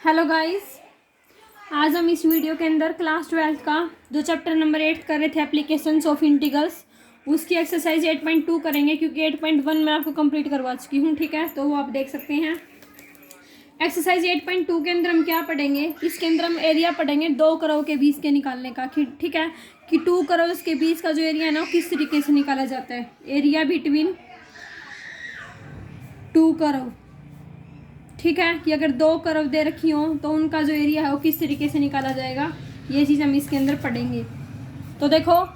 Hello guys, आज हम इस वीडियो के अंदर क्लास 12 का जो चैप्टर नंबर 8 कर रहे थे एप्लीकेशंस ऑफ इंटीग्रल्स, उसकी एक्सरसाइज 8.2 करेंगे क्योंकि 8.1 मैं आपको कंप्लीट करवा चुकी हूँ। ठीक है, तो वो आप देख सकते हैं। एक्सरसाइज 8.2 के अंदर हम क्या पढ़ेंगे, इसके अंदर हम एरिया पढ़ेंगे दो कर्व के बीच के निकालने का। ठीक है, कि टू कर्व्स के बीच का जो एरिया है ना वो किस तरीके से निकाला जाता है। एरिया बिटवीन टू कर्व, ठीक है, कि अगर दो कर्व दे रखी हो तो उनका जो एरिया है वो किस तरीके से निकाला जाएगा, ये चीज़ हम इसके अंदर पढ़ेंगे। तो देखो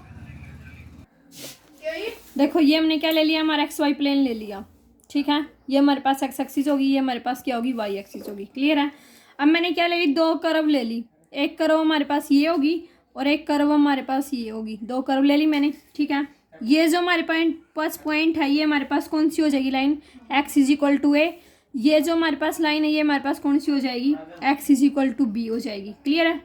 ये हमने क्या ले लिया, हमारा एक्स वाई प्लेन ले लिया। ठीक है, ये हमारे पास एक्स एक्सिस होगी, ये हमारे पास क्या होगी, वाई एक्सिस होगी। क्लियर है। अब मैंने क्या ले ली, दो कर्व ले ली। एक कर्व हमारे पास ये होगी और एक कर्व हमारे पास ये होगी। दो कर्व ले ली मैंने। ठीक है, ये जो हमारे पास पॉइंट है ये हमारे पास कौन सी हो जाएगी line, X is equal to A. ये जो हमारे पास लाइन है ये हमारे पास कौन सी हो जाएगी, x is equal to b हो जाएगी। क्लियर है।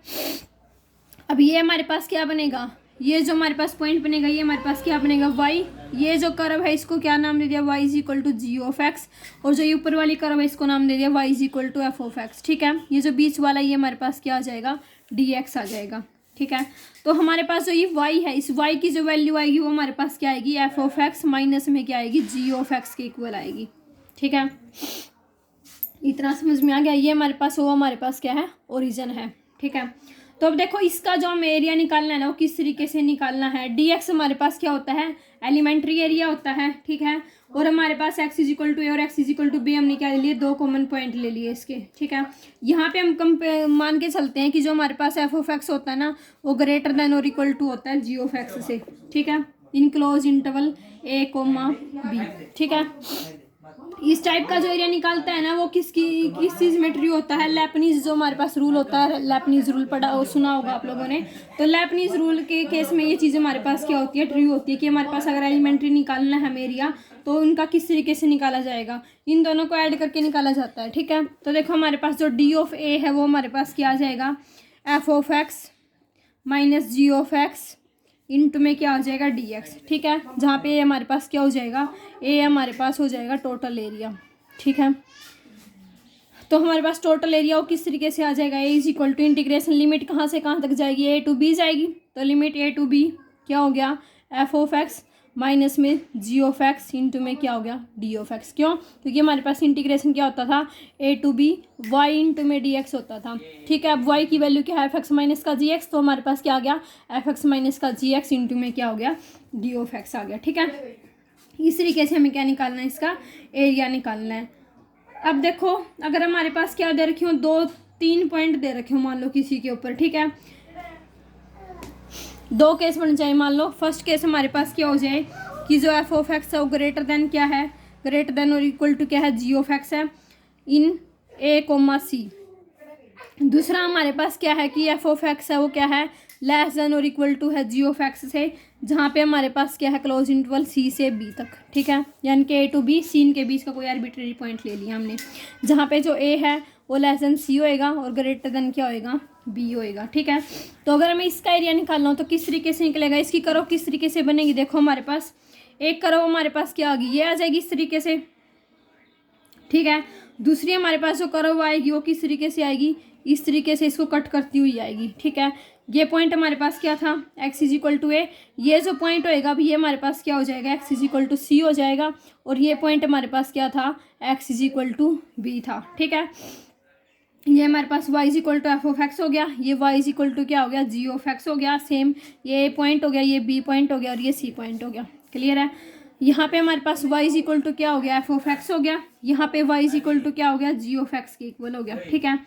अब ये हमारे पास क्या बनेगा, ये जो हमारे पास पॉइंट बनेगा ये हमारे पास क्या बनेगा, वाई। ये जो कर्व है इसको क्या नाम दे दिया, y is equal to g of x. और जो ये ऊपर वाली कर्व है इसको नाम दे दिया y is equal to f of x. ठीक है, ये जो बीच वाला ये हमारे पास क्या आ जाएगा, डी एक्स आ जाएगा। ठीक है, तो हमारे पास जो ये वाई है, इस वाई की जो वैल्यू आएगी वो हमारे पास क्या आएगी, एफ ऑफ एक्स माइनस में क्या आएगी, जी ऑफ एक्स के इक्वल आएगी। ठीक है, इतना समझ में आ गया। ये हमारे पास, वो हमारे पास क्या है, ओरिजिन है। ठीक है, तो अब देखो इसका जो हम एरिया निकालना है ना वो किस तरीके से निकालना है। डी एक्स हमारे पास क्या होता है, एलिमेंट्री एरिया होता है। ठीक है, और हमारे पास x is equal to a और x is equal to b हमने क्या ले लिए, दो कॉमन पॉइंट ले लिए इसके। ठीक है, यहाँ पे हम मान के चलते हैं कि जो हमारे पास एफ ऑफ एक्स होता है ना वो ग्रेटर देन और इक्वल टू होता है जी ऑफ एक्स से। ठीक है, in close interval A coma B. ठीक है, इस टाइप का जो एरिया निकालता है ना वो किस चीज़ में ट्रू होता है, लेबनीज जो हमारे पास रूल होता है, लेबनीज रूल पढ़ा और सुना होगा आप लोगों ने। तो लेबनीज रूल के केस में ये चीज़ हमारे पास क्या होती है, ट्रू होती है कि हमारे पास अगर एलिमेंट्री निकालना है हमें एरिया तो उनका किस तरीके से निकाला जाएगा, इन दोनों को ऐड करके निकाला जाता है। ठीक है, तो देखो हमारे पास जो डी ऑफ ए है वो हमारे पास क्या आ जाएगा, f of x minus g of x into में क्या हो जाएगा, डी एक्स। ठीक है, जहाँ पे ए हमारे पास क्या हो जाएगा, ए हमारे पास हो जाएगा टोटल एरिया। ठीक है, तो हमारे पास टोटल एरिया वो किस तरीके से आ जाएगा, A is equal to integration limit कहाँ से कहाँ तक जाएगी, ए टू बी जाएगी। तो लिमिट ए टू बी क्या हो गया, एफ ऑफ एक्स माइनस में जी ऑफ एक्स इंटू में क्या हो गया, डी ऑफ एक्स। क्यों, क्योंकि हमारे पास इंटीग्रेशन क्या होता था, ए टू बी वाई इंटू में डी एक्स होता था। ठीक है, अब वाई की वैल्यू क्या है, एफ एक्स माइनस का जी एक्स, तो हमारे पास क्या आ गया, एफ एक्स माइनस का जी एक्स इंटू में क्या हो गया, डी ऑफ एक्स आ गया। ठीक है, इस तरीके से हमें क्या निकालना है, इसका एरिया निकालना है। अब देखो अगर हमारे पास क्या दे रखी हो, दो तीन पॉइंट दे रखे हो मान लो किसी के ऊपर। ठीक है, दो केस बन जाए मान लो। फर्स्ट केस हमारे पास क्या हो जाए कि जो एफ ऑफ एक्स है वो ग्रेटर देन क्या है, ग्रेटर देन और इक्वल टू क्या है, जी ऑफ एक्स है इन ए कोमा सी। दूसरा हमारे पास क्या है कि एफ ऑफ एक्स है वो क्या है, लेस देन और इक्वल टू है जी ऑफ एक्स से, जहाँ पे हमारे पास क्या है, क्लोज इंटरवल सी से बी तक। ठीक है, यानी कि ए टू बी, सी के बीच का कोई आर्बिट्रेरी पॉइंट ले लिया हमने, जहाँ पे जो ए है वो लेस देन सी होएगा और ग्रेटर देन क्या होएगा, बी होएगा। ठीक है, तो अगर हमें इसका एरिया निकालना हो तो किस तरीके से निकलेगा, इसकी कर्व किस तरीके से बनेगी। देखो हमारे पास एक कर्व हमारे पास क्या होगी, ये आ जाएगी इस तरीके से। ठीक है, दूसरी हमारे पास जो कर्व आएगी वो किस तरीके से आएगी, इस तरीके से इसको कट करती हुई आएगी। ठीक है, ये पॉइंट हमारे पास क्या था, x is equal to A. ये जो पॉइंट होएगा अभी ये हमारे पास क्या हो जाएगा, x is equal to c हो जाएगा। और ये पॉइंट हमारे पास क्या था, x is equal to b था। ठीक है, ये हमारे पास y is equal to f of x हो गया, ये y इज इक्वल टू क्या हो गया, जी ऑफ एक्स हो गया। सेम ये ए पॉइंट हो गया, ये बी पॉइंट हो गया और ये सी पॉइंट हो गया। क्लियर है। यहाँ पे हमारे पास y इज इक्वल टू क्या हो गया, एफ ऑफ एक्स हो गया। यहाँ पे y इज इक्वल टू क्या हो गया, जी ऑफ एक्स के इक्वल हो गया। ठीक है,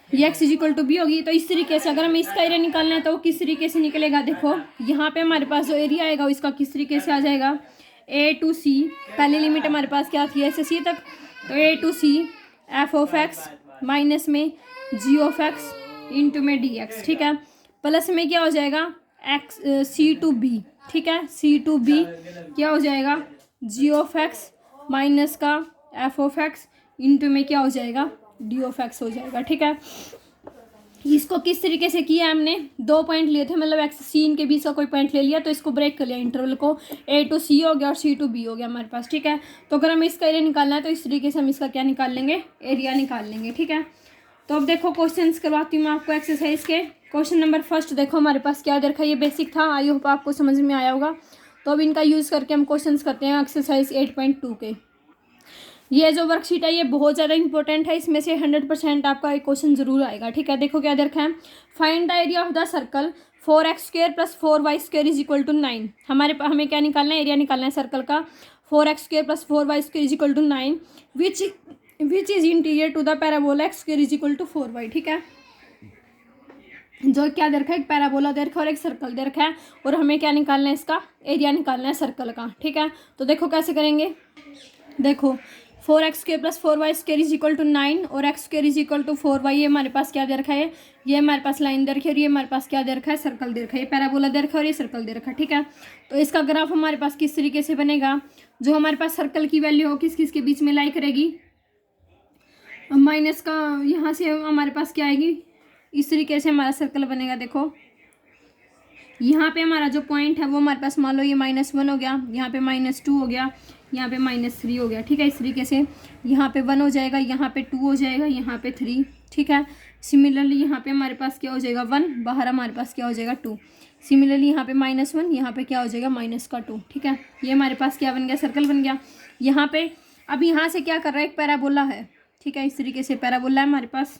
ये x is equal to b होगी। तो इस तरीके से अगर हमें इसका एरिया निकालना है तो वो किस तरीके से निकलेगा, देखो यहाँ पे हमारे पास जो एरिया आएगा वो इसका किस तरीके से आ जाएगा, ए टू सी, पहली लिमिट हमारे पास क्या थी, ऐसे सी तक, तो A to C F of x minus में जी ऑफ एक्स इंटू में डी एक्स। ठीक है, प्लस में क्या हो जाएगा, एक्स सी टू बी। ठीक है, सी टू बी क्या हो जाएगा, जी ऑफ एक्स माइनस का एफ ऑफ एक्स इंटू में क्या हो जाएगा, डी ऑफ एक्स हो जाएगा। ठीक है, इसको किस तरीके से किया हमने, दो पॉइंट लिए थे, मतलब एक्स सी इनके बीच का कोई पॉइंट ले लिया तो इसको ब्रेक कर लिया इंटरवल को, ए टू सी हो गया और सी टू बी हो गया हमारे पास। ठीक है, तो अगर हमें इसका एरिया निकालना है तो इस तरीके से हम इसका क्या निकाल लेंगे, एरिया निकाल लेंगे। ठीक है, तो अब देखो क्वेश्चंस करवाती हूँ मैं आपको एक्सरसाइज के। क्वेश्चन नंबर फर्स्ट देखो हमारे पास क्या दे रखा है, ये बेसिक था, आई होप आपको समझ में आया होगा। तो अब इनका यूज़ करके हम क्वेश्चंस करते हैं एक्सरसाइज 8.2 के। ये जो वर्कशीट है ये बहुत ज़्यादा इंपॉर्टेंट है, इसमें से 100% आपका एक क्वेश्चन जरूर आएगा। ठीक है, देखो क्या दे रखा है, find the area of the circle 4x² + 4y² = 9। हमें क्या निकालना है, एरिया निकालना है सर्कल का 4x² + 4y² = 9 which is interior to the parabola x² = 4y। ठीक है, जो क्या दे रखा है, एक पैराबोला दे रखा है और एक सर्कल दे रखा है, और हमें क्या निकालना है, इसका एरिया निकालना है सर्कल का। ठीक है, तो देखो कैसे करेंगे, देखो 4x² + 4y² = 9 और x² = 4y, ये हमारे पास क्या दे रखा है, ये हमारे पास लाइन दे रखी है और ये हमारे पास क्या दे रखा है, सर्कल दे रखा है, ये पैराबोला दे रखा है और ये सर्कल दे रखा है। ठीक है, तो इसका ग्राफ हमारे पास किस तरीके से बनेगा, जो हमारे पास सर्कल की वैल्यू हो किस किस के बीच में लाई करेगी, माइनस का यहाँ से हमारे पास क्या आएगी, इस तरीके से हमारा सर्कल बनेगा। देखो यहाँ पे हमारा जो पॉइंट है वो हमारे पास मान लो ये -1 हो गया, यहाँ पे -2 हो गया, यहाँ पे -3 हो गया। ठीक है, इस तरीके से यहाँ पे 1 हो जाएगा, यहाँ पे 2 हो जाएगा, यहाँ पे 3। ठीक है, सिमिलरली यहाँ पे हमारे पास क्या हो जाएगा 1, बाहर हमारे पास क्या हो जाएगा 2। सिमिलरली यहाँ पे -1, यहाँ पे क्या हो जाएगा -2। ठीक है, ये हमारे पास क्या बन गया, सर्कल बन गया। यहाँ पे अब यहाँ से क्या कर रहा है, एक पैराबोला है। ठीक है, इस तरीके से पैराबोला है हमारे पास,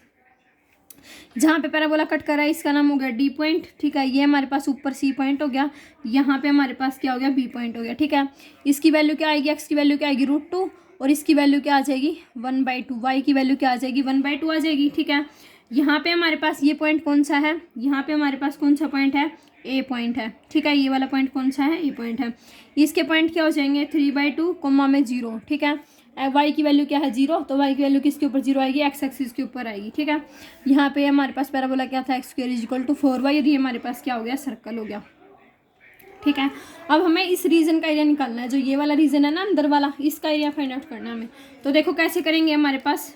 जहाँ पे पैराबोला कट कर रहा है इसका नाम हो गया डी पॉइंट। ठीक है, ये हमारे पास ऊपर सी पॉइंट हो गया, यहाँ पे हमारे पास क्या हो गया, बी पॉइंट हो गया। ठीक है, इसकी वैल्यू क्या आएगी, एक्स की वैल्यू क्या आएगी √2 और इसकी वैल्यू क्या आ जाएगी 1/2, वाई की वैल्यू क्या आ जाएगी 1/2 आ जाएगी। ठीक है, यहाँ पे हमारे पास ये पॉइंट कौन सा है, यहाँ पे हमारे पास कौन सा पॉइंट है, ए पॉइंट है। ठीक है, ये वाला पॉइंट कौन सा है, ए पॉइंट है। इसके पॉइंट क्या हो जाएंगे 3/2 कोमा में 0। ठीक है, वाई की वैल्यू क्या है 0, तो वाई की वैल्यू किसके ऊपर 0 आएगी, एक्स एक्सिस के ऊपर आएगी। ठीक है, यहाँ पे हमारे पास पैराबोला क्या था, x² = 4y और ये हमारे पास क्या हो गया, सर्कल हो गया। ठीक है, अब हमें इस रीजन का एरिया निकालना है, जो ये वाला रीजन है ना अंदर वाला, इसका एरिया फाइंड आउट करना है हमें। तो देखो कैसे करेंगे, हमारे पास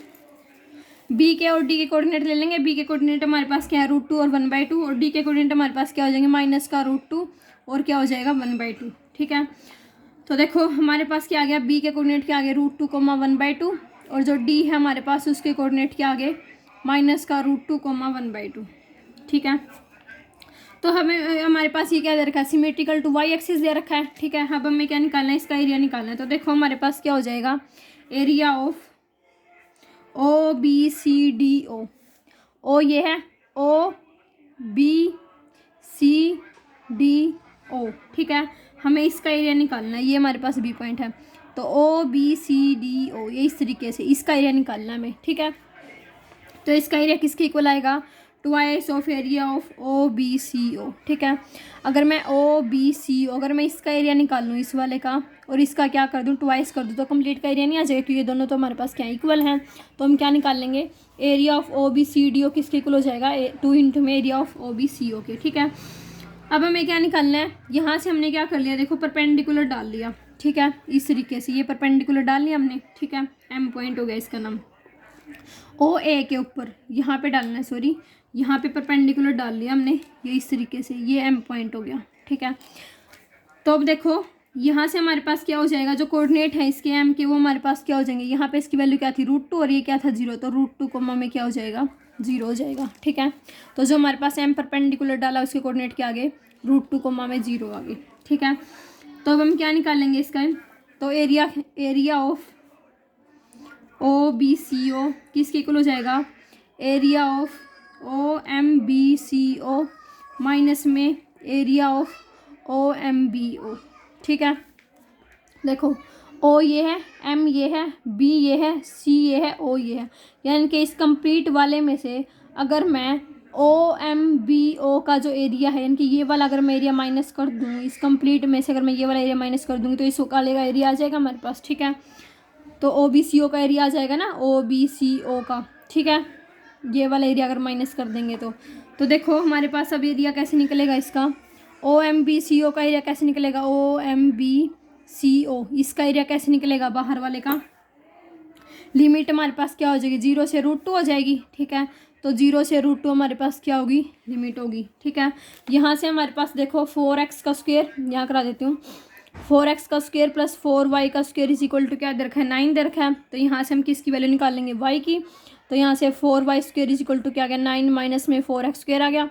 बी के और डी के कोऑर्डिनेट ले लेंगे। बी के कोऑर्डिनेट हमारे पास क्या है √2 और 1/2 और डी के कोऑर्डिनेट हमारे पास क्या हो जाएंगे -√2 और क्या हो जाएगा 1/2। ठीक है, तो देखो हमारे पास क्या आ गया, बी के कोऑर्डिनेट क्या आ गया √2, 1/2 और जो डी है हमारे पास उसके कोऑर्डिनेट क्या आ गए -√2, 1/2। ठीक है, तो हमें हमारे पास ये क्या दे रखा है, सिमेट्रिकल टू वाई एक्सिस दे रखा है। ठीक है, अब हमें क्या निकालना है, इसका एरिया निकालना है। तो देखो हमारे पास क्या हो जाएगा, एरिया ऑफ OBCDO, ओ ये है OBCDO। ठीक है, हमें इसका एरिया निकालना है, ये हमारे पास बी पॉइंट है, तो OBCDO ये इस तरीके से इसका एरिया निकालना है हमें। ठीक है, तो इसका एरिया किसके इक्वल आएगा, twice of area of OBCO। ठीक है, अगर मैं OBCO अगर मैं इसका एरिया निकाल लूँ इस वाले का और इसका क्या कर दूँ, ट्वाइस कर दूँ, तो कंप्लीट का एरिया नहीं आ जाएगा, क्योंकि ये दोनों तो हमारे पास क्या इक्वल हैं। तो हम क्या निकाल लेंगे, एरिया ऑफ OBCDO किसके इक्वल हो जाएगा, 2 × में एरिया ऑफ OBCO के। ठीक है, अब हमें क्या निकालना है, यहाँ से हमने क्या कर लिया, देखो परपेंडिकुलर डाल लिया। ठीक है, इस तरीके से ये परपेंडिकुलर डाल लिया हमने। ठीक है, M पॉइंट हो गया इसका नाम, OA के ऊपर यहाँ पे डालना है, सॉरी यहाँ पे परपेंडिकुलर डाल लिया हमने, ये इस तरीके से ये M पॉइंट हो गया। ठीक है, तो अब देखो यहाँ से हमारे पास क्या हो जाएगा, जो कोऑर्डिनेट है इसके M के वो हमारे पास क्या हो जाएंगे, यहाँ पे इसकी वैल्यू क्या थी √2 और ये क्या था 0, तो √2 कोमा में क्या हो जाएगा 0 हो जाएगा। ठीक है, तो जो हमारे पास M परपेंडिकुलर डाला उसके कोऑर्डिनेट के आगे √2 कोमा में 0 आ गए। ठीक है, तो अब हम क्या निकालेंगे इसका, तो एरिया ऑफ OBCO किसके इक्वल हो जाएगा, एरिया ऑफ OMBCO माइनस में एरिया ऑफ OMBO। ठीक है, देखो O ये है, M ये है, B ये है, C ये है, O ये है, यानी कि इस कंप्लीट वाले में से अगर मैं OMBO का जो एरिया है, यानी कि ये वाला अगर मैं एरिया माइनस कर दूँ, इस कंप्लीट में से अगर मैं ये वाला एरिया माइनस कर दूँगी तो इस वाले का एरिया आ जाएगा हमारे पास। ठीक है, तो OBCO का एरिया आ जाएगा ना, OBCO का। ठीक है, ये वाला एरिया अगर माइनस कर देंगे तो देखो हमारे पास अब एरिया कैसे निकलेगा इसका, OMBCO का एरिया कैसे निकलेगा, OMBCO इसका एरिया कैसे निकलेगा, बाहर वाले का लिमिट हमारे पास क्या हो जाएगी 0 से √2 हो जाएगी। ठीक है, तो 0 से √2 हमारे पास क्या होगी, लिमिट होगी। ठीक है, यहाँ से हमारे पास देखो 4x का स्क्वायर यहाँ करा देती हूँ, 4x का स्क्वायर + 4y का स्क्वायर = क्या दे रखा है 9 दे रखा है। तो यहाँ से हम किसकी वैल्यू निकाल लेंगे, y की। तो यहाँ से 4y² इज इक्वल टू क्या आ गया, 9 माइनस में 4x² आ गया।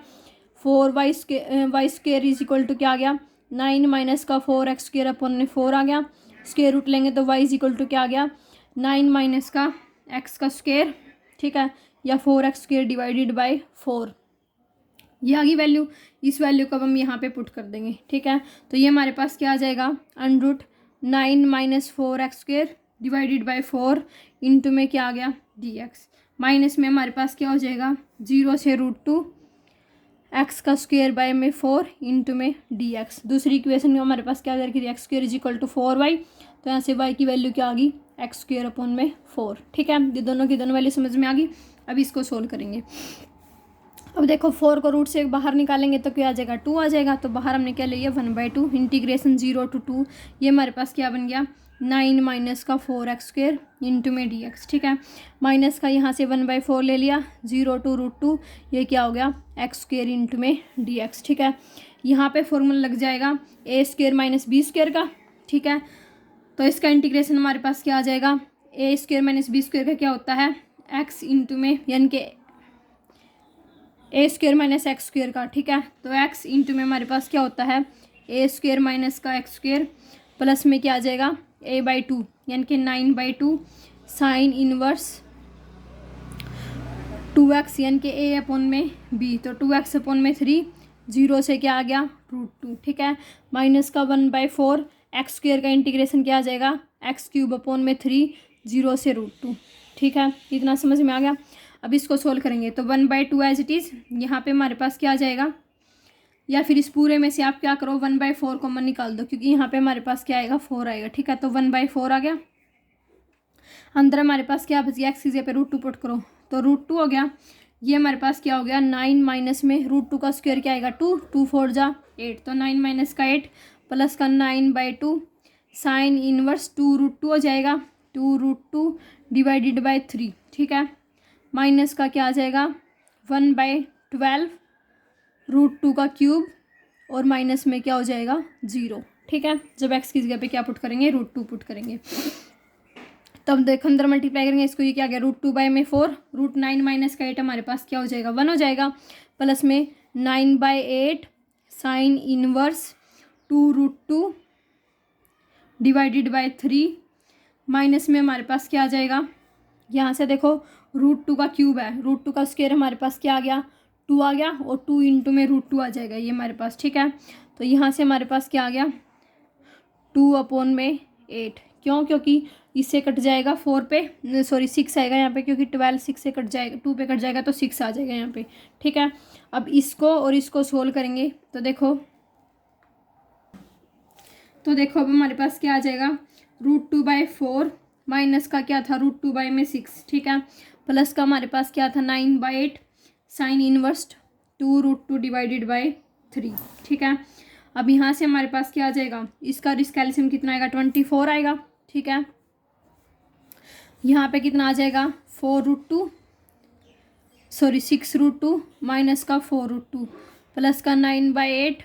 4y² इज इक्वल टू क्या आ गया, 9 माइनस का 4x² अपन में 4 आ गया। स्क्वायर रूट लेंगे तो y इज इक्वल टू क्या आ गया, 9 माइनस का x का स्क्वायर, ठीक है, या 4x² डिवाइडेड बाई 4, ये आ गई वैल्यू। इस वैल्यू को अब हम यहाँ पे पुट कर देंगे, ठीक है। तो ये हमारे पास क्या आ जाएगा, √9 minus 4x² divided by 4 into में क्या आ गया dx, माइनस में हमारे पास क्या हो जाएगा 0 से √2 x का स्क्वायर बाय में 4 इंटू में dx। दूसरी इक्वेशन में हमारे पास क्या आ जाएगी, x² is equal to 4y, तो यहाँ से y की वैल्यू क्या आ गई, x² अपॉन में 4, ठीक है। ये दोनों की दोनों वैल्यू समझ में आ गई। अब इसको सोल्व करेंगे। अब देखो 4 को रूट से बाहर निकालेंगे तो क्या आ जाएगा, 2 आ जाएगा। तो बाहर हमने क्या लिया 1/2 इंटीग्रेशन 0 to 2, ये हमारे पास क्या बन गया 9 माइनस का 4x² इंटू में dx, ठीक है। माइनस का यहाँ से 1/4 ले लिया, 0 to √2, ये क्या हो गया x² इंटू में dx, ठीक है। यहाँ पे फॉर्मूला लग जाएगा a² माइनस b² का, ठीक है। तो इसका इंटीग्रेशन हमारे पास क्या आ जाएगा, a² माइनस b² का क्या होता है x इंटू में, यानी कि a² माइनस x² का, ठीक है। तो x इंटू में हमारे पास क्या होता है a² माइनस का x² प्लस में क्या आ जाएगा a/2, यानी कि 9/2 साइन इनवर्स 2x, यानी कि a अपॉन में b, तो 2x अपॉन में 3, 0 से क्या आ गया √2, ठीक है। माइनस का 1/4 x² का इंटीग्रेशन क्या आ जाएगा x³ अपॉन में 3, 0 से √2, ठीक है। इतना समझ में आ गया। अब इसको सोल्व करेंगे तो 1/2 एज इट इज़, यहाँ पे हमारे पास क्या आ जाएगा, या फिर इस पूरे में से आप क्या करो 1/4 कॉमन निकाल दो, क्योंकि यहाँ पे हमारे पास क्या आएगा 4 आएगा, ठीक है। तो 1/4 आ गया। अंदर हमारे पास क्या बच गया, x की जगह पे √2 पुट करो तो √2 हो गया। ये हमारे पास क्या हो गया 9 माइनस में √2 का स्क्वायर क्या आएगा 2, 2 4 जा 8, तो 9 माइनस का 8 प्लस का 9/2 साइन इनवर्स 2√2 हो जाएगा, 2√2 डिवाइडेड बाई 3, ठीक है। माइनस का क्या आ जाएगा 1/12 √2 का क्यूब, और माइनस में क्या हो जाएगा 0, ठीक है। जब x की जगह पे क्या पुट करेंगे √2 पुट करेंगे, तब देखो अंदर मल्टीप्लाई करेंगे इसको, ये क्या गया √2 बाई में 4, √9 माइनस का 8 हमारे पास क्या हो जाएगा 1 हो जाएगा, प्लस में 9/8 sine inverse 2√2 divided by 3, minus में हमारे पास क्या आ जाएगा, यहाँ से देखो √2 का क्यूब है, √2 का स्क्वायर हमारे पास क्या आ गया 2 आ गया, और 2 इंटू में √2 आ जाएगा ये हमारे पास, ठीक है। तो यहाँ से हमारे पास क्या आ गया 2 अपॉन में 8, क्यों, क्योंकि इससे कट जाएगा 4 पे, सॉरी 6 आएगा यहाँ पे, क्योंकि 12 6 से कट जाएगा, 2 पे कट जाएगा तो 6 आ जाएगा यहाँ पे, ठीक है। अब इसको और इसको सोल्व करेंगे तो देखो अब हमारे पास क्या आ जाएगा √2/4 माइनस का क्या था √2/6, ठीक है, प्लस का हमारे पास क्या था 9/8 साइन इनवर्स 2√2 डिवाइडेड बाई 3, ठीक है। अब यहाँ से हमारे पास क्या आ जाएगा, इसका कैल्शियम कितना आएगा 24 आएगा, ठीक है। यहाँ पे कितना आ जाएगा 6√2 माइनस का 4√2 प्लस का 9/8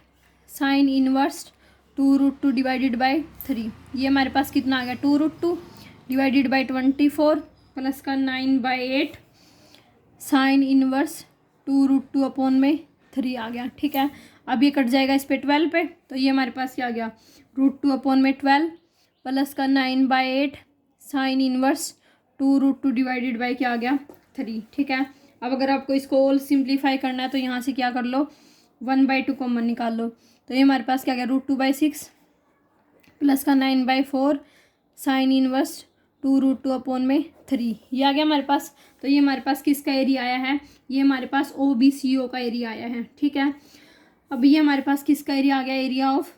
साइन इनवर्स 2√2 डिवाइडेड बाई 3, ये हमारे पास कितना आ गया 2√2 डिवाइडेड बाई 24 प्लस का 9/8 साइन इनवर्स 2√2 अपॉन में 3 आ गया, ठीक है। अब ये कट जाएगा इस पे 12 पे, तो ये हमारे पास क्या आ गया √2 अपॉन में 12 प्लस का 9/8 साइन इनवर्स 2√2 डिवाइडेड बाई क्या आ गया 3, ठीक है। अब अगर आपको इसको ऑल सिंप्लीफाई करना है तो यहाँ से क्या कर लो 1/2 कॉमन निकाल लो, तो ये हमारे पास क्या गया √2/6 प्लस का 9/4 साइन इनवर्स 2√2 अपॉन में 3, ये आ गया हमारे पास। तो ये हमारे पास किसका एरिया आया है, ये हमारे पास OBCO का एरिया आया है, ठीक है। अब ये हमारे पास किसका एरिया आ गया, एरिया ऑफ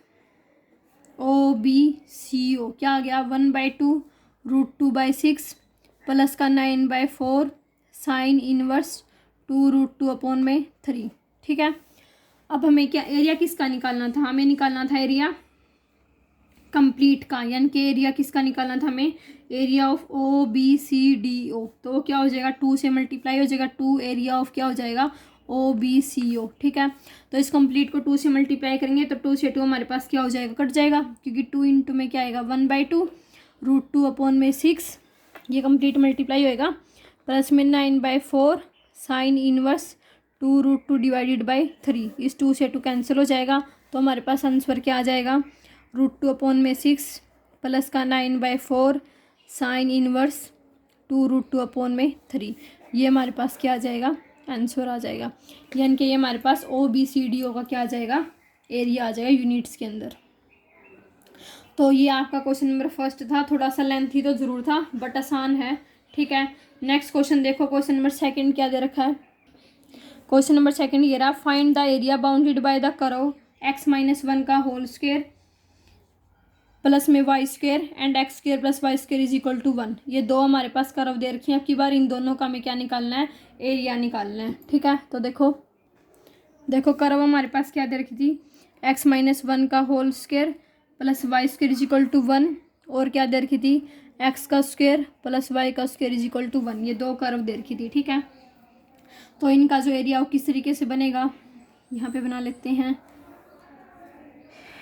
OBCO क्या आ गया 1/2 √2/6 प्लस का 9/4 साइन इनवर्स 2√2 अपॉन में 3, ठीक है। अब हमें क्या एरिया किसका निकालना था, हमें निकालना था एरिया कंप्लीट का, यानी कि एरिया किसका निकालना था हमें, एरिया ऑफ OBCDO, तो वो क्या हो जाएगा 2 से मल्टीप्लाई हो जाएगा 2 एरिया ऑफ क्या हो जाएगा OBCO, ठीक है। तो इस कंप्लीट को 2 से मल्टीप्लाई करेंगे तो 2 से 2 हमारे पास क्या हो जाएगा कट जाएगा, क्योंकि 2 इंटू में क्या आएगा 1/2 √2 अपॉन में 6, ये कंप्लीट मल्टीप्लाई होएगा, प्लस में 9/4 साइन इनवर्स 2√2 डिवाइडेड बाई 3, इस 2 से 2 कैंसिल हो जाएगा, तो हमारे पास आंसर क्या आ जाएगा, √2/6 प्लस का 9/4 साइन इनवर्स 2√2/3, ये हमारे पास क्या आ जाएगा, आंसर आ जाएगा। यानी कि ये हमारे पास OBCDO का क्या आ जाएगा, एरिया आ जाएगा यूनिट्स के अंदर। तो ये आपका क्वेश्चन नंबर फर्स्ट था, थोड़ा सा लेंथी तो ज़रूर था बट आसान है, ठीक है। नेक्स्ट क्वेश्चन देखो, क्वेश्चन नंबर सेकंड क्या दे रखा है। क्वेश्चन नंबर सेकंड ये रहा, find the area bounded by the curve x-1 का होल स्क्वायर प्लस में y² and x² plus y² is equal to 1। ये दो हमारे पास कर्व दे रखी हैं, अब की बार इन दोनों का हमें क्या निकालना है, एरिया निकालना है, ठीक है। तो देखो कर्व हमारे पास क्या दे रखी थी, x-1 का whole square plus y² is equal to 1, और क्या दे रखी थी, x का स्क्वायर प्लस y का स्क्वायर इज इक्वल टू 1। ये दो कर्व दे रखी थी, ठीक है। तो इनका जो एरिया वो किस तरीके से बनेगा, यहाँ पे बना लेते हैं।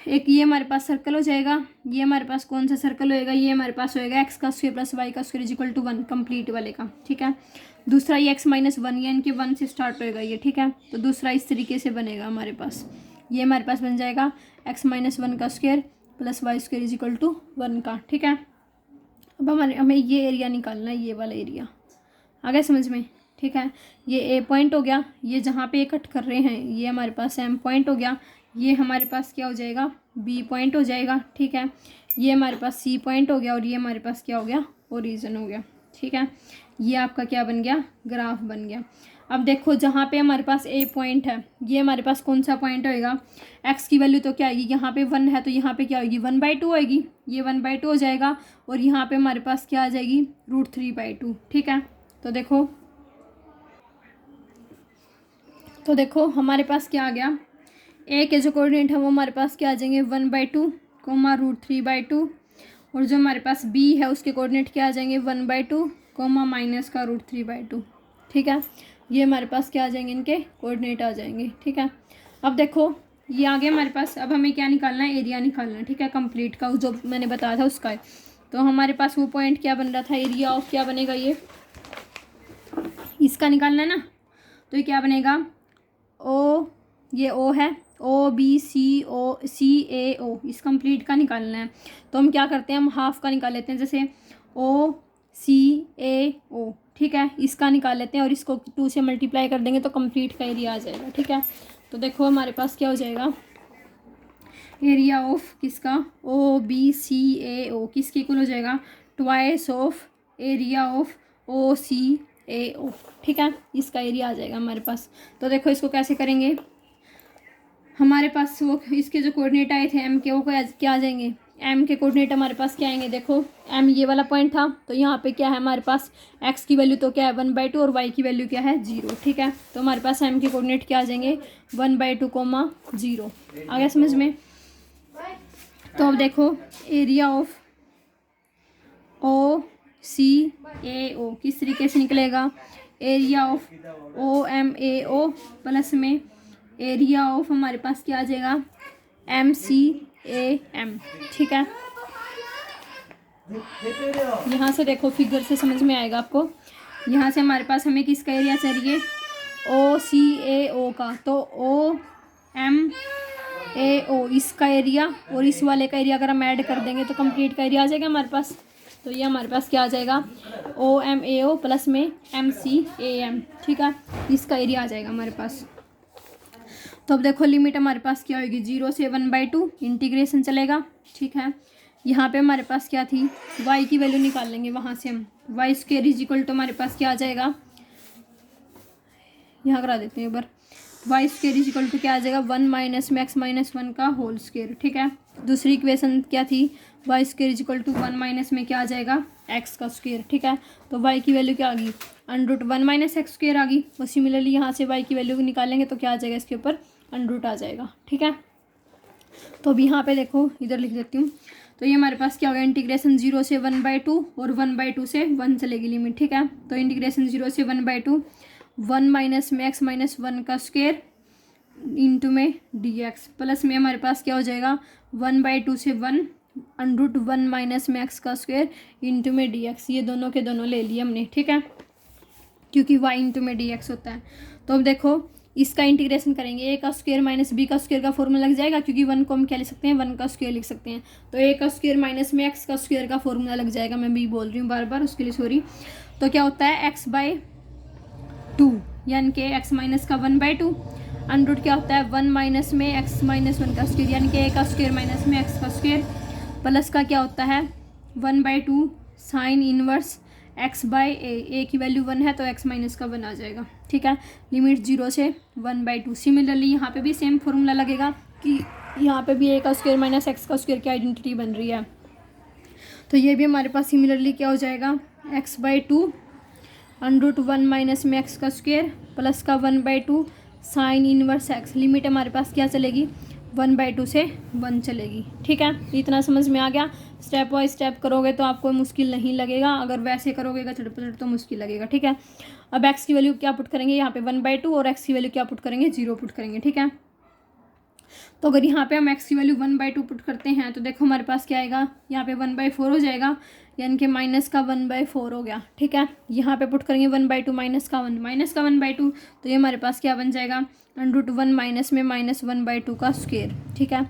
एक ये हमारे पास सर्कल हो जाएगा, ये हमारे पास कौन सा सर्कल होएगा, ये हमारे पास होएगा x का स्क्वायर प्लस y का square is equal to 1 complete वाले का, ठीक है। दूसरा ये x-1 यानी कि 1 से स्टार्ट होएगा ये, ठीक है। तो दूसरा इस तरीके से बनेगा हमारे पास, ये हमारे पास बन जाएगा x-1 का square plus y² is equal to 1 का, ठीक है। अब हमें ये एरिया निकालना है, ये वाला एरिया आ गया समझ में, ठीक है। ये A पॉइंट हो गया, ये जहाँ पे कट कर रहे हैं ये हमारे पास M पॉइंट हो गया, ये हमारे पास क्या हो जाएगा, B पॉइंट हो जाएगा, ठीक है। ये हमारे पास C पॉइंट हो गया, और ये हमारे पास क्या हो गया, ओरिजिन हो गया, ठीक है। ये आपका क्या बन गया, ग्राफ बन गया। अब देखो जहाँ पे हमारे पास A पॉइंट है, ये हमारे पास कौन सा पॉइंट होएगा, x की वैल्यू तो क्या आएगी, यहाँ पे 1 है तो यहाँ पे क्या होगी, 1/2 होएगी, ये 1/2 हो जाएगा, और यहाँ पे हमारे पास क्या आ जाएगी, √3/2, ठीक है। तो देखो हमारे पास क्या आ गया, ए के जो कोऑर्डिनेट है वो हमारे पास क्या आ जाएंगे, 1/2 कोमा √3/2, और जो हमारे पास बी है उसके कोऑर्डिनेट क्या आ जाएंगे, 1/2 कोमा माइनस का √3/2, ठीक है। ये हमारे पास क्या आ जाएंगे, इनके कोऑर्डिनेट आ जाएंगे, ठीक है। अब देखो ये आ गया हमारे पास, अब हमें क्या निकालना है, एरिया निकालना है, ठीक है, कंप्लीट का जो मैंने बताया था उसका है। तो हमारे पास वो पॉइंट क्या बन रहा था, एरिया ऑफ क्या बनेगा, ये इसका निकालना है ना, तो ये क्या बनेगा, ये O है, OBCAO इस कंप्लीट का निकालना है। तो हम क्या करते हैं, हम हाफ का निकाल लेते हैं, जैसे OCAO, ठीक है, इसका निकाल लेते हैं, और इसको 2 से मल्टीप्लाई कर देंगे तो कंप्लीट का एरिया आ जाएगा, ठीक है। तो देखो हमारे पास क्या हो जाएगा, एरिया ऑफ किसका, OBCAO किसके इक्वल हो जाएगा, twice of area of OCAO, ठीक है। इसका एरिया आ जाएगा हमारे पास। तो देखो इसको कैसे करेंगे, हमारे पास वो इसके जो कोऑर्डिनेट आए थे M के, वो क्या आ जाएंगे, M के कोऑर्डिनेट हमारे पास क्या आएंगे, देखो M ये वाला पॉइंट था, तो यहाँ पे क्या है हमारे पास, x की वैल्यू तो क्या है 1/2 और y की वैल्यू क्या है 0, ठीक है। तो हमारे पास M के कोऑर्डिनेट क्या आ जाएंगे, 1/2 कोमा 0, आ गया समझ में। तो अब देखो एरिया ऑफ OCAO किस तरीके से निकलेगा, एरिया ऑफ OMAO प्लस में एरिया ऑफ हमारे पास क्या आ जाएगा, MCAM, ठीक है। यहाँ से देखो फिगर से समझ में आएगा आपको, यहाँ से हमारे पास हमें किसका एरिया चाहिए, OCAO का, तो OMAO इसका एरिया और इस वाले का एरिया अगर हम ऐड कर देंगे तो कंप्लीट का एरिया आ जाएगा हमारे पास। तो ये हमारे पास क्या आ जाएगा, OMAO प्लस में MCAM, ठीक है, इसका एरिया आ जाएगा हमारे पास। तो अब देखो लिमिट हमारे पास क्या होगी, 0 से 1/2 इंटीग्रेशन चलेगा, ठीक है। यहाँ पे हमारे पास क्या थी, y की वैल्यू निकाल लेंगे, वहाँ से हम y² इज इक्वल टू हमारे पास क्या आ जाएगा, यहाँ करा देते हैं एक बार, y² इज इक्वल टू क्या आ जाएगा, 1 माइनस में x-1 का होल स्क्वायर, ठीक है। दूसरी इक्वेशन क्या थी, y² is equal to 1 minus में क्या आ जाएगा, x का स्क्वायर, ठीक है। तो y की वैल्यू क्या आ गई, √1 माइनस x² आ गई, और सिमिलरली यहाँ से y की वैल्यू निकालेंगे तो क्या आ जाएगा, इसके ऊपर √ आ जाएगा, ठीक है। तो अब यहाँ पे देखो इधर लिख देती हूँ, तो ये हमारे पास क्या होगा, इंटीग्रेशन 0 से 1/2 और 1/2 से 1 चलेगी लिमिट, ठीक है। तो इंटीग्रेशन 0 से 1/2, 1 माइनस में x-1 का स्क्वायर इंटू में dx प्लस में हमारे पास क्या हो जाएगा, 1/2 से 1 √1 माइनस में x का स्क्वायर इंटू में dx, ये दोनों के दोनों ले लिए हमने, ठीक है। क्योंकि y इंटू में dx होता है। तो अब देखो इसका इंटीग्रेशन करेंगे, a का स्क्वायर माइनस b का स्क्वायर का फॉर्मूला लग जाएगा, क्योंकि 1 को हम क्या लिख सकते हैं, 1 का स्क्वायर लिख सकते हैं। तो a का स्क्वायर माइनस में x का स्क्वायर का फॉर्मूला लग जाएगा, मैं भी बोल रही हूँ बार बार, उसके लिए सॉरी। तो क्या होता है x/2 यानी कि x माइनस का 1/2 अंडर क्या होता है 1 माइनस में x माइनस 1 का स्क्वायर यानी कि a का स्क्वायर माइनस में x का स्क्वायर प्लस का क्या होता है 1/2 साइन इनवर्स x/a की वैल्यू 1 है तो x माइनस का 1 आ जाएगा। ठीक है, लिमिट 0 से 1/2। सिमिलरली यहाँ पे भी सेम फॉर्मूला लगेगा कि यहाँ पे भी a का स्क्वायर माइनस x का स्क्वायर की आइडेंटिटी बन रही है। तो ये भी हमारे पास सिमिलरली क्या हो जाएगा x/2 अंडर 1 माइनस में x का स्क्वायर प्लस का 1/2 साइन इनवर्स x। लिमिट हमारे पास क्या चलेगी 1/2 से 1 चलेगी। ठीक है, इतना समझ में आ गया। स्टेप बाय स्टेप करोगे तो आपको मुश्किल नहीं लगेगा, अगर वैसे करोगे झटपट तो मुश्किल लगेगा। ठीक है, अब x की वैल्यू क्या पुट करेंगे यहाँ पे 1/2 और x की वैल्यू क्या पुट करेंगे 0 पुट करेंगे। ठीक है, तो अगर यहाँ पे हम x की वैल्यू 1/2 पुट करते हैं तो देखो हमारे पास क्या आएगा, यहाँ पे 1/4 हो जाएगा यानी कि माइनस का 1/4 हो गया। ठीक है, यहाँ पे पुट करेंगे 1/2 माइनस का 1/2 तो ये हमारे पास क्या बन जाएगा √1 माइनस में -1/2 का स्क्वायर। ठीक है,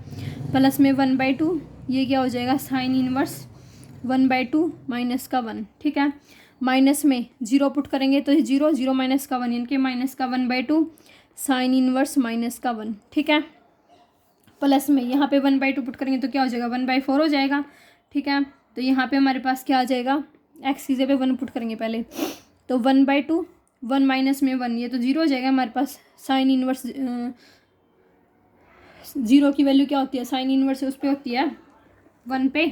प्लस में 1/2 ये क्या हो जाएगा साइन इनवर्स 1/2 माइनस का 1। ठीक है, माइनस में 0 पुट करेंगे तो 0 0 माइनस का 1 यानी कि माइनस का 1/2 साइन इनवर्स माइनस का 1। ठीक है, प्लस में यहाँ पे 1/2 पुट करेंगे तो क्या हो जाएगा 1/4 हो जाएगा। ठीक है, तो यहाँ पे हमारे पास क्या आ जाएगा x की जगह पे 1 पुट करेंगे पहले, तो 1/2 1 माइनस में 1 ये तो 0 हो जाएगा हमारे पास। साइन इनवर्स 0 की वैल्यू क्या होती है साइन इनवर्स उस पर होती है 1 पे,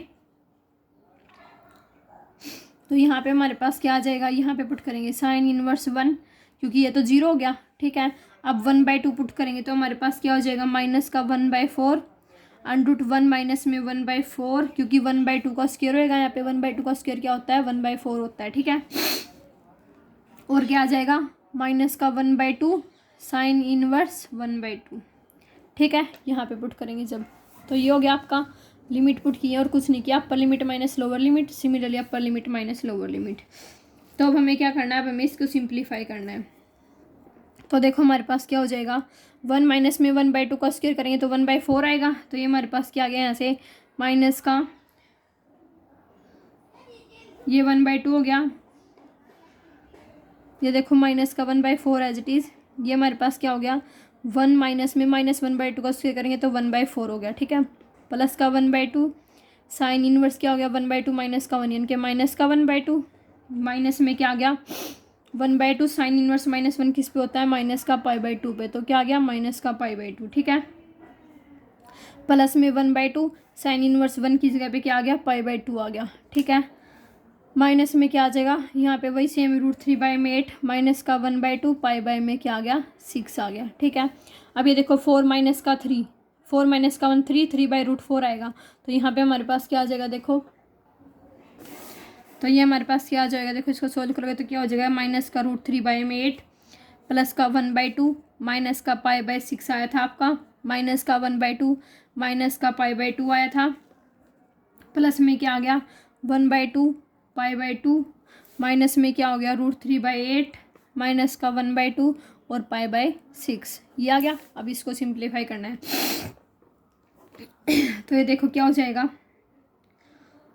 तो यहाँ पे हमारे पास क्या आ जाएगा, यहाँ पे पुट करेंगे साइन इनवर्स 1 क्योंकि ये तो 0 हो गया। ठीक है, अब 1/2 पुट करेंगे तो हमारे पास क्या हो जाएगा माइनस का 1/4 √1 माइनस में 1/4 क्योंकि 1/2 का स्क्वायर होएगा, यहाँ पे 1/2 का स्क्वायर क्या होता है 1/4 होता है। ठीक है, और क्या आ जाएगा माइनस का 1/2 साइन इनवर्स 1/2। ठीक है, यहाँ पे पुट करेंगे जब, तो ये हो गया आपका लिमिट पुट की है और कुछ नहीं किया, upper limit minus lower limit, similarly upper limit minus lower limit. तो अब हमें क्या करना है, अब हमें इसको सिंप्लीफाई करना है। तो देखो हमारे पास क्या हो जाएगा 1 माइनस में 1/2 का स्क्वायर करेंगे तो 1/4 आएगा, तो ये हमारे पास क्या आ गया यहाँ से माइनस का ये 1/2 हो गया, ये देखो माइनस का 1/4 एज इट इज़। ये हमारे पास क्या हो गया 1 माइनस में -1/2 का स्क्वायर करेंगे तो 1/4 हो गया। ठीक है, प्लस का 1/2 साइन इनवर्स क्या हो गया 1/2 माइनस का 1 यानी कि माइनस का 1/2 माइनस में क्या आ गया 1/2 साइन इनवर्स -1 किस पे होता है माइनस का π/2 पे, तो क्या आ गया माइनस का π/2। ठीक है, प्लस में 1/2 साइन इनवर्स 1 की जगह पे क्या आ गया π/2 आ गया। ठीक है, माइनस में क्या आ जाएगा यहाँ पे वही सेम √3/8 माइनस का 1/2 π में क्या आ गया 6 आ गया। ठीक है, अब ये देखो 4 माइनस का 3 4 माइनस का 1 3 आएगा, तो यहाँ पे हमारे पास क्या आ जाएगा देखो, तो ये हमारे पास क्या आ जाएगा देखो, इसको सोल्व करोगे तो क्या हो जाएगा माइनस का √3/8 प्लस का 1/2 माइनस का π/6 आया था आपका, माइनस का 1/2 माइनस का π/2 आया था, प्लस में क्या आ गया 1/2 π/2 माइनस में क्या हो गया √3/8 माइनस का 1/2 और π/6 ये आ गया। अब इसको सिंप्लीफाई करना है तो ये देखो क्या हो जाएगा,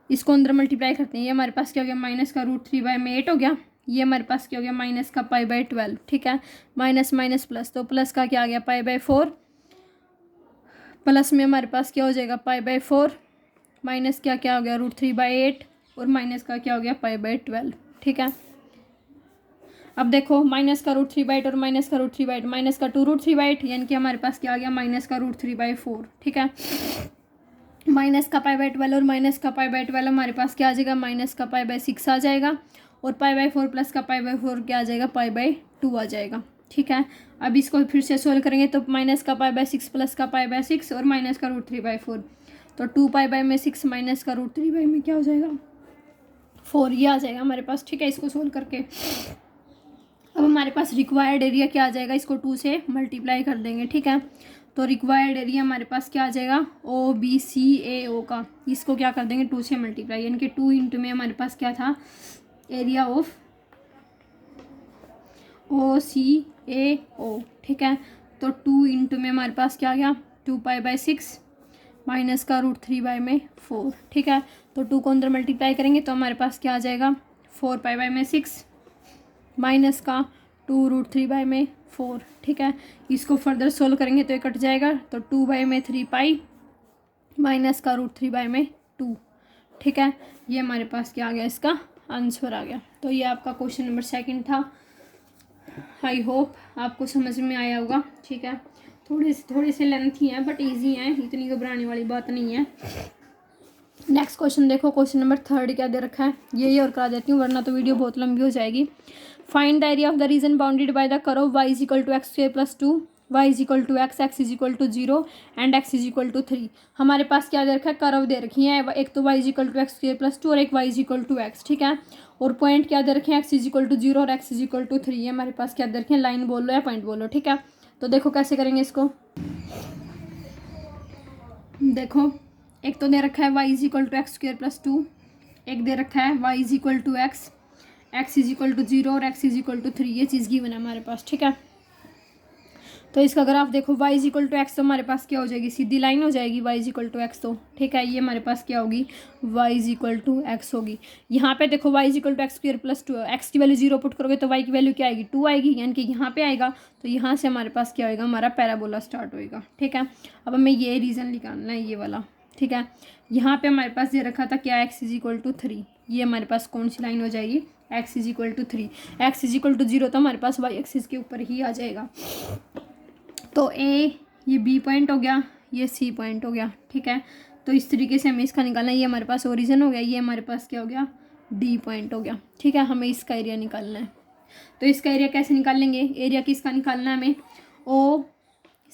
इसको अंदर मल्टीप्लाई करते हैं, ये हमारे पास क्या हो गया माइनस का √3/8 हो गया, ये हमारे पास क्या हो गया माइनस का π/12। ठीक है, माइनस माइनस प्लस, तो प्लस का क्या आ गया π/4 प्लस में हमारे पास क्या हो जाएगा π/4 माइनस क्या हो गया √3/8 और माइनस का क्या हो गया π/12। ठीक है, अब देखो माइनस का √3/8 और माइनस का √3/8 माइनस का 2√3/8 यानी कि हमारे पास क्या आ गया माइनस का √3/4। ठीक है, माइनस का π/12 और माइनस का π/12 हमारे पास क्या आ जाएगा माइनस का π/6 आ जाएगा, और π/4 प्लस का π/4 क्या आ जाएगा π/2 आ जाएगा। ठीक है, अब इसको फिर से सोल्व करेंगे तो माइनस का π/6 प्लस का π/6 और माइनस का √3/4, तो 2π/6 माइनस का √3 में क्या हो जाएगा 4 ये आ जाएगा हमारे पास। ठीक है, इसको सोल्व करके अब हमारे पास रिक्वायर्ड एरिया क्या आ जाएगा, इसको 2 से मल्टीप्लाई कर देंगे। ठीक है, तो रिक्वायर्ड एरिया हमारे पास क्या आ जाएगा OBCAO का, इसको क्या कर देंगे 2 से मल्टीप्लाई, यानी कि 2 इंटू में हमारे पास क्या था एरिया ऑफ OCAO, ठीक है। तो 2 इंटू में हमारे पास क्या आ गया 2π/6 माइनस का √3/4, ठीक है। तो 2 को अंदर मल्टीप्लाई करेंगे तो हमारे पास क्या आ जाएगा 4π/6 माइनस का 2√3/4, ठीक है। इसको फर्दर सोल्व करेंगे तो ये कट जाएगा, तो 2/3π माइनस का √3/2, ठीक है। ये हमारे पास क्या आ गया, इसका आंसर आ गया। तो ये आपका क्वेश्चन नंबर 2 था। आई होप आपको समझ में आया होगा, ठीक है। थोड़े से लेंथी हैं बट इजी हैं, इतनी घबराने वाली बात नहीं है। नेक्स्ट क्वेश्चन देखो, क्वेश्चन नंबर 3 क्या दे रखा है, ये और करा देती हूँ वरना तो वीडियो बहुत लंबी हो जाएगी। Find the area of the reason bounded by the curve y = x² + 2, y = x, x = 0 and x = 3। हमारे पास क्या दे रखा है, कर्व दे रखी है, एक तो y = x² + 2 और एक y = x, ठीक है। और पॉइंट क्या दे रखे हैं, x = 0 और x = 3। ये हमारे पास क्या दे रखे हैं, लाइन बोल लो या पॉइंट बोलो, ठीक है। तो देखो कैसे करेंगे इसको। देखो एक तो दे रखा है y = x² + 2, एक दे रखा है y = x, x = 0 और x = 3। ये चीज़ गिवन है हमारे पास, ठीक है। तो इसका ग्राफ देखो, y = x तो हमारे पास क्या हो जाएगी, सीधी लाइन हो जाएगी y = x, तो ठीक है। ये हमारे पास क्या होगी, y = x होगी। यहाँ पे देखो y = x² + 2, x की वैल्यू 0 पुट करोगे तो y की वैल्यू क्या आएगी 2 आएगी, यानी कि यहाँ पे आएगा। तो यहाँ से हमारे पास क्या होएगा, हमारा पैराबोला स्टार्ट होएगा, ठीक है। अब हमें ये रीज़न निकालना है, ये वाला, ठीक है। यहाँ पे हमारे पास दे रखा था क्या, x = 3। ये हमारे पास कौन सी लाइन हो जाएगी, x = 3। x = 0 तो हमारे पास y एक्सिस के ऊपर ही आ जाएगा। तो ए, ये बी पॉइंट हो गया, ये सी पॉइंट हो गया, ठीक है। तो इस तरीके से हमें इसका निकालना है। ये हमारे पास ओरिजिन हो गया, ये हमारे पास क्या हो गया, डी पॉइंट हो गया, ठीक है। हमें इसका एरिया निकालना है। तो इसका एरिया कैसे निकाल लेंगे, एरिया किसका निकालना है हमें,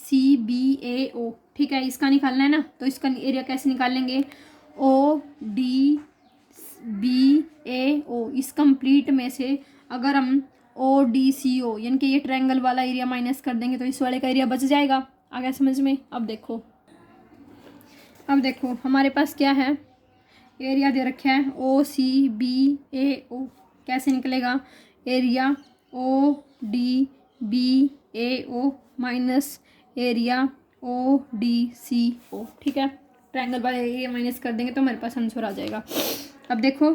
OCBAO, ठीक है। इसका निकालना है ना, तो इसका एरिया कैसे निकाल लेंगे, ODBAO। इस कंप्लीट में से अगर हम ODCO यानी कि ये ट्रायंगल वाला एरिया माइनस कर देंगे तो इस वाले का एरिया बच जाएगा। आ गया समझ में। अब देखो हमारे पास क्या है, एरिया दे रखा है OCBAO। कैसे निकलेगा, area ODBAO minus area ODCO, ठीक है। ट्रायंगल वाला एरिया माइनस कर देंगे तो हमारे पास आंसर आ जाएगा। अब देखो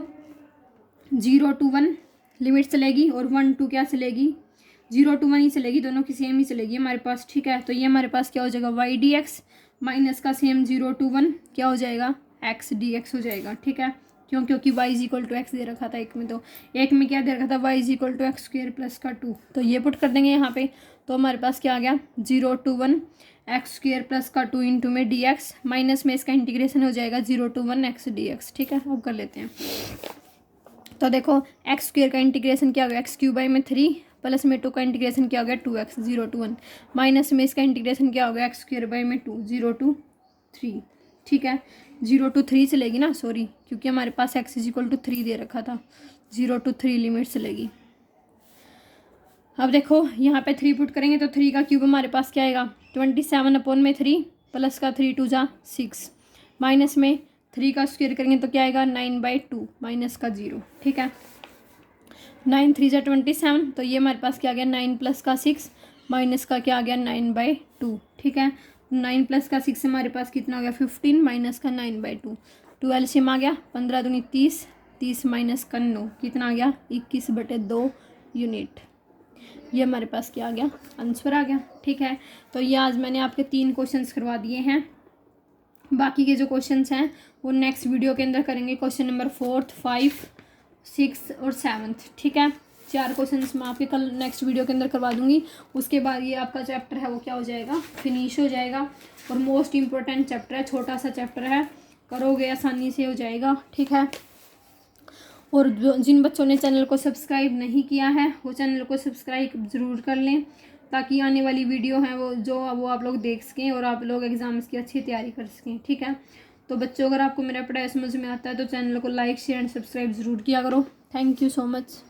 0 to 1 लिमिट चलेगी और 1 to क्या चलेगी, 0 to 1 ही चलेगी, दोनों की सेम ही चलेगी हमारे पास, ठीक है। तो ये हमारे पास क्या हो जाएगा, y dx माइनस का सेम 0 to 1 क्या हो जाएगा, x dx हो जाएगा, ठीक है। क्योंकि y = x दे रखा था एक में, तो एक में क्या दे रखा था, y = x² + 2। तो ये पुट कर देंगे यहाँ पे, तो हमारे पास क्या आ गया 0 to 1 x² + 2 इंटू में dx माइनस में इसका इंटीग्रेशन हो जाएगा 0 to 1 x dx, ठीक है। अब कर लेते हैं। तो देखो x² का इंटीग्रेशन क्या हो गया, x³/3 प्लस में 2 का इंटीग्रेशन क्या हो गया 2x 0 to 1 माइनस में इसका इंटीग्रेशन क्या हो गया x²/2 0 to 3, ठीक है। 0 to 3 चलेगी ना, सॉरी, क्योंकि हमारे पास x = 3 दे रखा था, 0 to 3 लिमिट चलेगी। अब देखो यहाँ पे 3 पुट करेंगे तो 3 का क्यूब हमारे पास क्या आएगा 27/3 प्लस का 3 2 जा 6 माइनस में 3 का स्क्वायर करेंगे तो क्या आएगा 9/2 माइनस का 0, ठीक है। 9 3 जा 27, तो ये हमारे पास क्या आ गया 9 प्लस का 6 माइनस का क्या आ गया 9/2, ठीक है। 9 प्लस का 6 हमारे पास कितना हो गया 15 माइनस का 9/2, 12 एलसीएम आ गया 15 दूनी 30, 30 माइनस का 9 कितना आ गया 21/2 यूनिट। ये हमारे पास क्या आ गया आंसर आ गया, ठीक है। तो ये आज मैंने आपके 3 क्वेश्चंस करवा दिए हैं। बाकी के जो क्वेश्चंस हैं वो नेक्स्ट वीडियो के अंदर करेंगे, क्वेश्चन नंबर 4, 5, 6 और 7, ठीक है। 4 क्वेश्चंस मैं आपके कल नेक्स्ट वीडियो के अंदर करवा दूंगी। उसके बाद ये आपका चैप्टर है वो क्या हो जाएगा, फिनिश हो जाएगा। और मोस्ट इम्पोर्टेंट चैप्टर है, छोटा सा चैप्टर है, करोगे आसानी से हो जाएगा, ठीक है। और जिन बच्चों ने चैनल को सब्सक्राइब नहीं किया है वो चैनल को सब्सक्राइब ज़रूर कर लें, ताकि आने वाली वीडियो है वो आप लोग देख सकें और आप लोग एग्ज़ाम्स की अच्छी तैयारी कर सकें, ठीक है। तो बच्चों, अगर आपको मेरा पढ़ाई समझ में आता है तो चैनल को लाइक शेयर एंड सब्सक्राइब ज़रूर किया करो। Thank you so much.